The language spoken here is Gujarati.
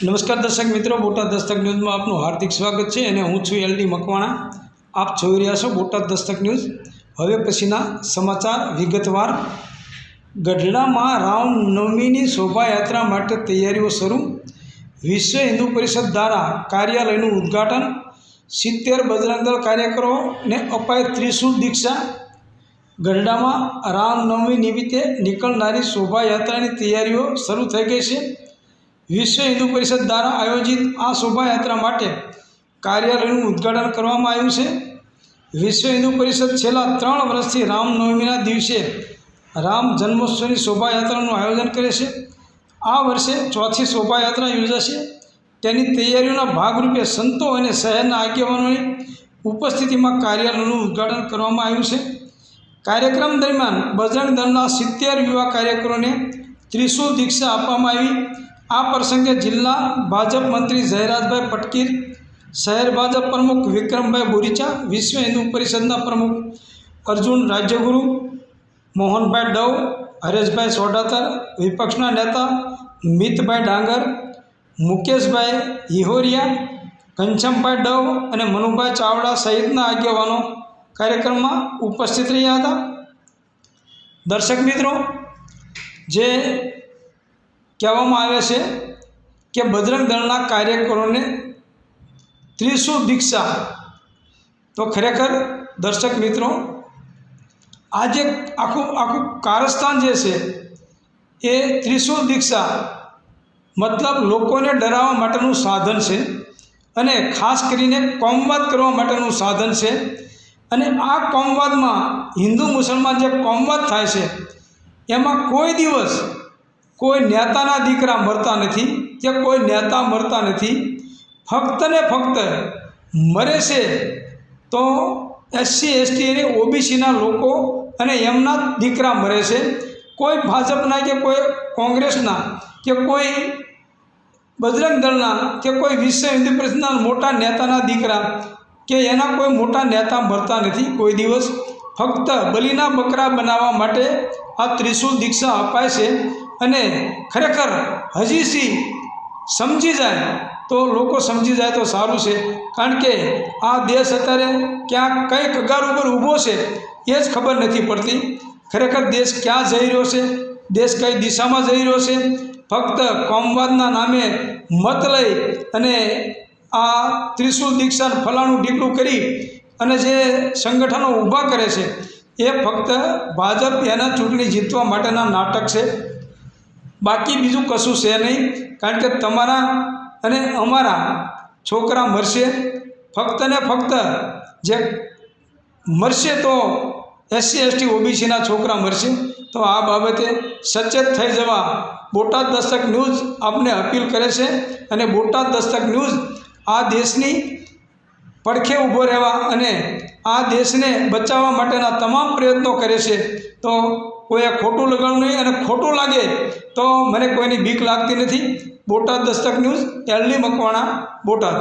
નમસ્કાર દર્શક મિત્રો, બોટાદ દસ્તક ન્યૂઝમાં આપનું હાર્દિક સ્વાગત છે અને હું છું એલડી મકવાણા। આપ જોઈ રહ્યા છો બોટાદ દસ્તક ન્યૂઝ। હવે પછીના સમાચાર વિગતવાર। ગઢડામાં રામનવમીની શોભાયાત્રા માટે તૈયારીઓ શરૂ। વિશ્વ હિન્દુ પરિષદ દ્વારા કાર્યાલયનું ઉદ્ઘાટન। 70 બજરંગ દળ કાર્યકરોને અપાઈ ત્રિશુલ દીક્ષા। ગઢડામાં રામનવમી નિમિત્તે નીકળનારી શોભાયાત્રાની તૈયારીઓ શરૂ થઈ ગઈ છે। વિશ્વ હિન્દુ પરિષદ દ્વારા આયોજિત આ શોભાયાત્રા માટે કાર્યાલયનું ઉદ્ઘાટન કરવામાં આવ્યું છે। વિશ્વ હિન્દુ પરિષદ છેલ્લા 3 વર્ષથી રામનવમીના દિવસે રામ જન્મોત્સવની શોભાયાત્રાનું આયોજન કરે છે। આ વર્ષે 4થી શોભાયાત્રા યોજાશે। તેની તૈયારીઓના ભાગરૂપે સંતો અને શહેરના આગેવાનોની ઉપસ્થિતિમાં કાર્યાલયનું ઉદ્ઘાટન કરવામાં આવ્યું છે। કાર્યક્રમ દરમિયાન બજરંગ દળના 70 યુવા કાર્યકરોને ત્રિશુલ દીક્ષા આપવામાં આવી। આ પ્રસંગે જિલ્લા ભાજપ મંત્રી જયરાજભાઈ પટકીર, શહેર ભાજપ પ્રમુખ વિક્રમભાઈ બોરીચા, વિશ્વ હિન્દુ પરિષદના પ્રમુખ અર્જુન રાજ્યગુરુ, મોહનભાઈ ડવ, હરેશભાઈ સોડાતર, વિપક્ષના નેતા મિતભાઈ ડાંગર, મુકેશભાઈ હિહોરિયા, ઘનશ્યામભાઈ ડવ અને મનુભાઈ ચાવડા સહિતના આગેવાનો કાર્યક્રમમાં ઉપસ્થિત રહ્યા હતા। દર્શક મિત્રો, જે કહેવામાં આવે છે કે બજરંગ દળના કાર્યકરોને ત્રિશુલ દીક્ષા, તો ખરેખર દર્શક મિત્રો, આ જે આખું કારસ્તાન જે છે એ ત્રિશુલ દીક્ષા મતલબ લોકોને ડરાવવા માટેનું સાધન છે અને ખાસ કરીને કોમવાદ કરવા માટેનું સાધન છે। અને આ કોમવાદમાં હિન્દુ મુસલમાન જે કોમવાદ થાય છે એમાં કોઈ દિવસ કોઈ નેતાના દીકરા મરતા નથી કે કોઈ નેતા મરતા નથી। ફક્ત ને ફક્ત મરે છે તો એસસી એસટી અને ઓબીસીના લોકો અને એમના દીકરા મરે છે। કોઈ ભાજપના કે કોઈ કોંગ્રેસના કે કોઈ બજરંગ દળના કે કોઈ વિશ્વ હિન્દુ પરિષદના મોટા નેતાના દીકરા કે એના કોઈ મોટા નેતા મરતા નથી કોઈ દિવસ। ફક્ત બલીના બકરા બનાવવા માટે આ ત્રિશુલ દીક્ષા અપાય છે। અને ખરેખર હજી સમજી જાય તો લોકો સમજી જાય તો સારું છે, કારણ કે આ દેશ અત્યારે ક્યાં કઈ કગાર ઉપર ઊભો છે એ જ ખબર નથી પડતી। ખરેખર દેશ ક્યાં જઈ રહ્યો છે, દેશ કઈ દિશામાં જઈ રહ્યો છે। ફક્ત કોમવાદના નામે મત લઈ અને આ ત્રિશુલ દીક્ષા ફલાણું ઢીકડું કરી અને જે સંગઠનો ઊભા કરે છે એ ફક્ત ભાજપ એના ચૂંટણી જીતવા માટેના નાટક છે, બાકી બીજું કશું છે નહીં। કારણ કે તમારા અને અમારા છોકરા મરશે, ફક્ત ને ફક્ત જે મરશે તો એસસી એસટી ઓબીસીના છોકરા મરશે। તો આ બાબતે સચેત થઈ જવા બોટાદ દસ્તક ન્યૂઝ આપને અપીલ કરે છે અને બોટાદ દસ્તક ન્યૂઝ આ દેશની પડખે ઊભો રહેવા અને આ દેશને બચાવવા માટેના તમામ પ્રયત્નો કરે છે। તો કોઈએ ખોટું લગાડવું નહીં, અને ખોટું લાગે તો મને કોઈની બીક લાગતી નથી। Botad Dastak news, LD Makwana, Botad.